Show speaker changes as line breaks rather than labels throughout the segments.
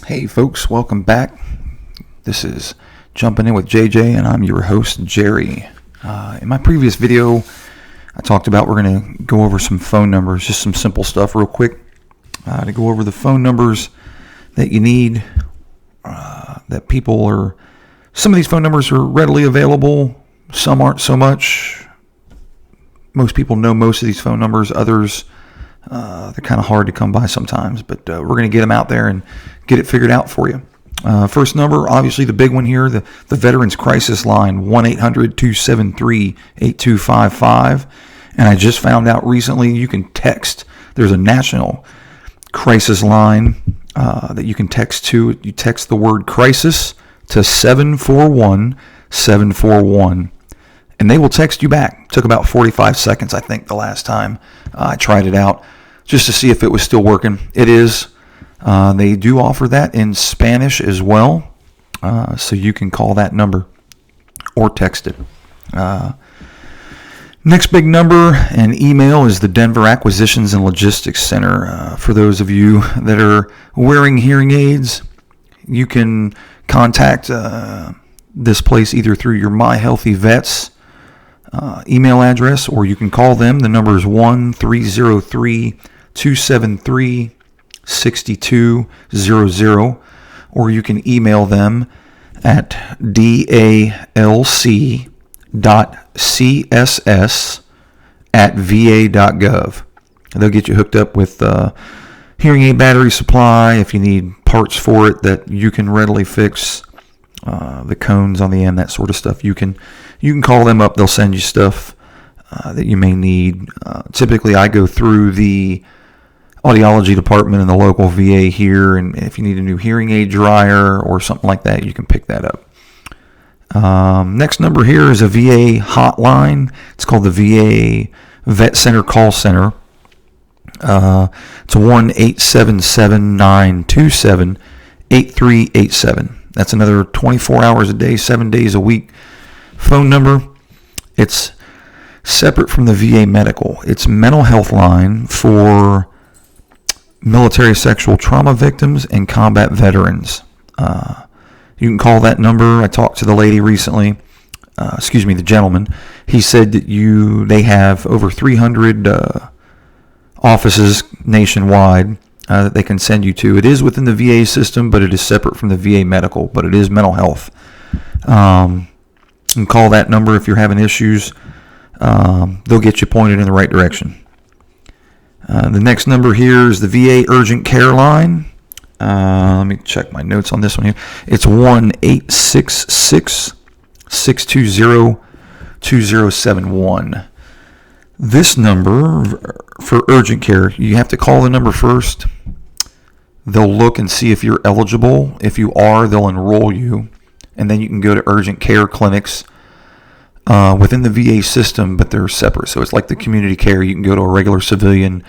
Hey folks, welcome back. This is Jumping In with JJ, and I'm your host, Jerry. In my previous video, I talked about we're going to go over some phone numbers, just some simple stuff real quick, to go over the phone numbers that you need, some of these phone numbers are readily available, some aren't so much. Most people know most of these phone numbers, others they're kind of hard to come by sometimes, but we're going to get them out there and get it figured out for you. First number, obviously the big one here, the Veterans Crisis Line, 1-800-273-8255. And I just found out recently you can text. There's a national crisis line that you can text to. You text the word crisis to 741-741. And they will text you back. Took about 45 seconds, I think, the last time I tried it out, just to see if it was still working. It is. They do offer that in Spanish as well, so you can call that number or text it. Next big number and email is the Denver Acquisitions and Logistics Center. For those of you that are wearing hearing aids, you can contact this place either through your My Healthy Vets email address, or you can call them. The number is 1-303-273-6200, or you can email them at dalc.css@va.gov. They'll get you hooked up with hearing aid battery supply if you need parts for it that you can readily fix, the cones on the end, that sort of stuff. You can call them up. They'll send you stuff that you may need. Typically, I go through the audiology department in the local VA here, and if you need a new hearing aid dryer or something like that, you can pick that up. Next number here is a VA hotline. It's called the VA Vet Center Call Center. It's 1-877-927-8387. That's another 24 hours a day, 7 days a week phone number. It's separate from the VA medical. It's mental health line for military sexual trauma victims and combat veterans. You can call that number. I talked to the lady recently, the gentleman. He said that they have over 300 offices nationwide that they can send you to. It is within the VA system, but it is separate from the VA medical, but it is mental health. You can call that number if you're having issues. They'll get you pointed in the right direction. The next number here is the VA Urgent Care Line. Let me check my notes on this one here. It's 1-866-620-2071. This number for urgent care, you have to call the number first. They'll look and see if you're eligible. If you are, they'll enroll you. And then you can go to urgent care clinics within the VA system, but they're separate. So it's like the community care. You can go to a regular civilian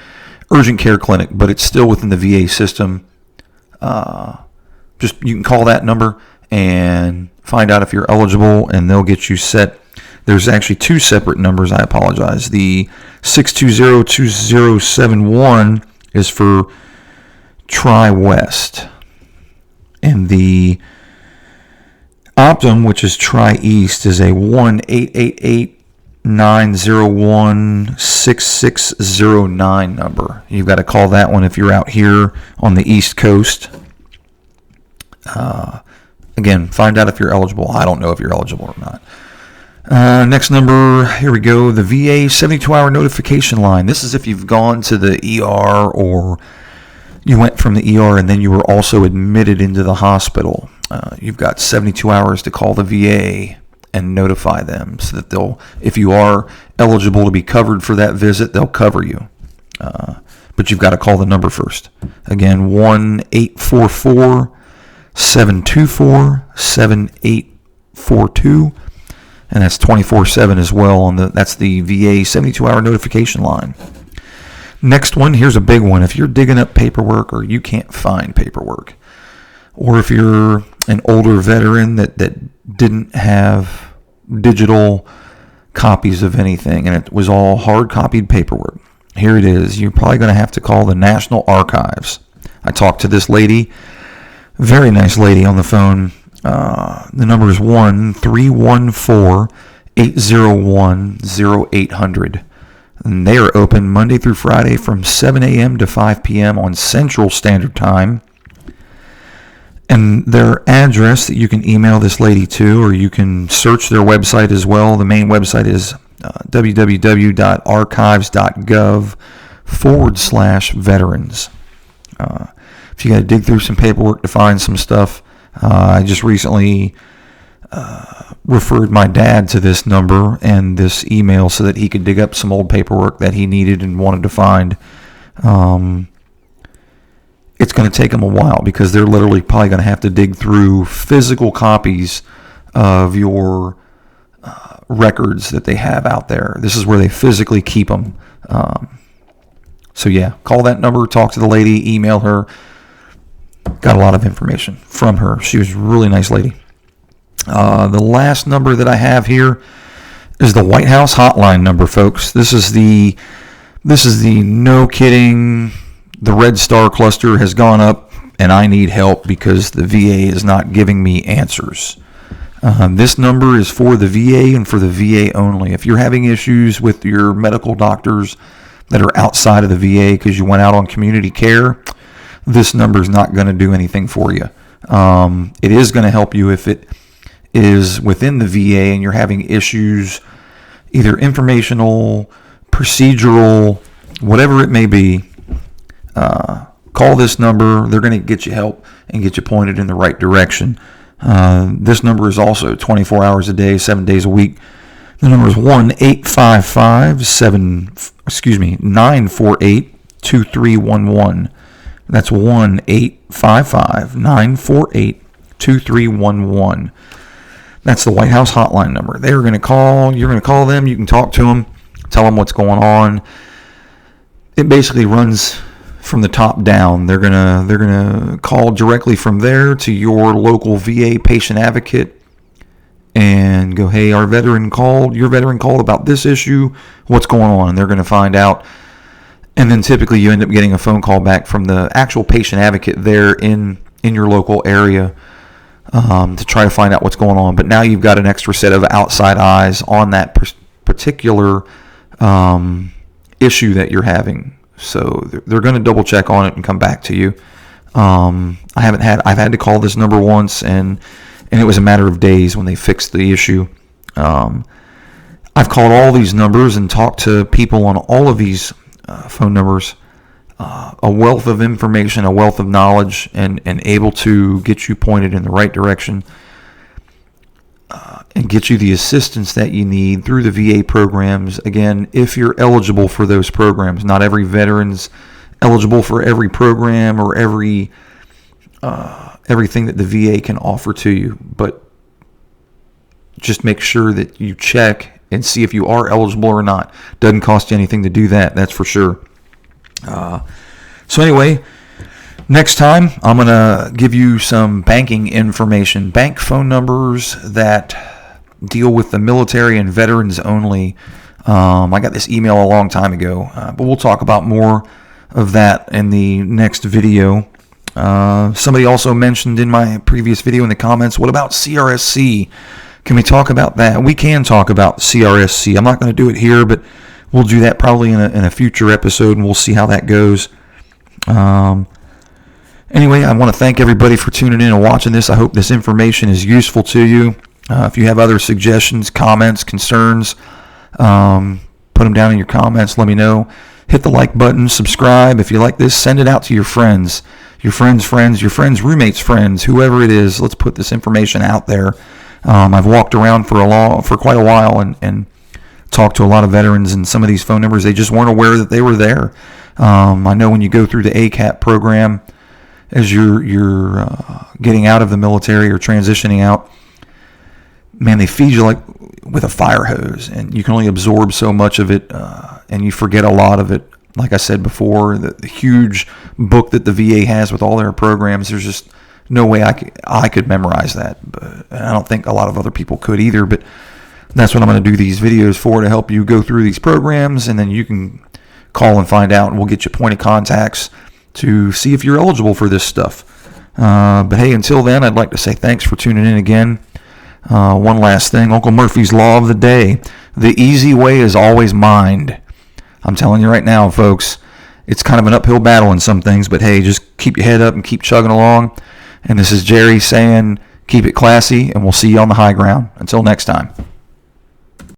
urgent care clinic, but it's still within the VA system. You can call that number and find out if you're eligible, and they'll get you set. There's actually two separate numbers. I apologize. The 620-2071 is for Tri-West, and the Optum, which is Tri-East, is a 1-888-901-6609 number. You've got to call that one if you're out here on the East Coast. Again, find out if you're eligible. I don't know if you're eligible or not. Next number, here we go, the VA 72-hour notification line. This is if you've gone to the ER, or you went from the ER and then you were also admitted into the hospital. You've got 72 hours to call the VA and notify them so that if you are eligible to be covered for that visit, they'll cover you. But you've got to call the number first. Again, 1-844-724-7842. And that's 24/7 as well. That's the VA 72-hour notification line. Next one, here's a big one. If you're digging up paperwork, or you can't find paperwork, or if you're an older veteran that didn't have digital copies of anything, and it was all hard-copied paperwork, here it is. You're probably going to have to call the National Archives. I talked to this lady Very nice lady on the phone. The number is 1-314-801-0800. And they are open Monday through Friday from 7 a.m. to 5 p.m. on Central Standard Time. And their address that you can email this lady to, or you can search their website as well. The main website is www.archives.gov/veterans. If you got to dig through some paperwork to find some stuff, I just recently referred my dad to this number and this email so that he could dig up some old paperwork that he needed and wanted to find. It's going to take them a while because they're literally probably going to have to dig through physical copies of your records that they have out there. This is where they physically keep them. So yeah, call that number, talk to the lady, email her. Got a lot of information from her. She was a really nice lady. The last number that I have here is the White House Hotline number, folks. This is the no kidding. The Red Star cluster has gone up, and I need help because the VA is not giving me answers. This number is for the VA and for the VA only. If you're having issues with your medical doctors that are outside of the VA because you went out on community care, this number is not going to do anything for you. It is going to help you if it is within the VA and you're having issues, either informational, procedural, whatever it may be. Call this number. They're going to get you help and get you pointed in the right direction. This number is also 24 hours a day, 7 days a week. The number is 1-855-948-2311. That's 1-855-948-2311. That's the White House Hotline number. They're going to call. You're going to call them. You can talk to them. Tell them what's going on. It basically runs from the top down. They're gonna call directly from there to your local VA patient advocate and go, hey, your veteran called about this issue. What's going on? And they're going to find out. And then typically you end up getting a phone call back from the actual patient advocate there in your local area to try to find out what's going on. But now you've got an extra set of outside eyes on that particular issue that you're having. So they're going to double check on it and come back to you. I've had to call this number once, and it was a matter of days when they fixed the issue. I've called all these numbers and talked to people on all of these phone numbers. A wealth of information, a wealth of knowledge, and able to get you pointed in the right direction and get you the assistance that you need through the VA programs. Again, if you're eligible for those programs, not every veteran's eligible for every program or everything that the VA can offer to you, but just make sure that you check and see if you are eligible or not. Doesn't cost you anything to do that, that's for sure. So anyway, next time I'm going to give you some banking information, bank phone numbers that deal with the military and veterans only. I got this email a long time ago, but we'll talk about more of that in the next video. Somebody also mentioned in my previous video in the comments, what about CRSC? Can we talk about that? We can talk about CRSC. I'm not going to do it here, but we'll do that probably in a future episode, and we'll see how that goes. Anyway, I want to thank everybody for tuning in and watching this. I hope this information is useful to you. If you have other suggestions, comments, concerns, put them down in your comments. Let me know. Hit the like button, subscribe. If you like this, send it out to your friends, your friends' roommates' friends, whoever it is. Let's put this information out there. I've walked around for quite a while and talked to a lot of veterans, and some of these phone numbers, they just weren't aware that they were there. I know when you go through the ACAP program, as you're getting out of the military or transitioning out, man, they feed you like with a fire hose, and you can only absorb so much of it, and you forget a lot of it. Like I said before, the huge book that the VA has with all their programs, there's just no way I could memorize that. But I don't think a lot of other people could either, but that's what I'm going to do these videos for, to help you go through these programs, and then you can call and find out, and we'll get you point of contacts to see if you're eligible for this stuff. But hey, until then, I'd like to say thanks for tuning in again. One last thing, Uncle Murphy's Law of the Day. The easy way is always mind. I'm telling you right now, folks, it's kind of an uphill battle in some things, but hey, just keep your head up and keep chugging along. And this is Jerry saying, keep it classy, and we'll see you on the high ground. Until next time.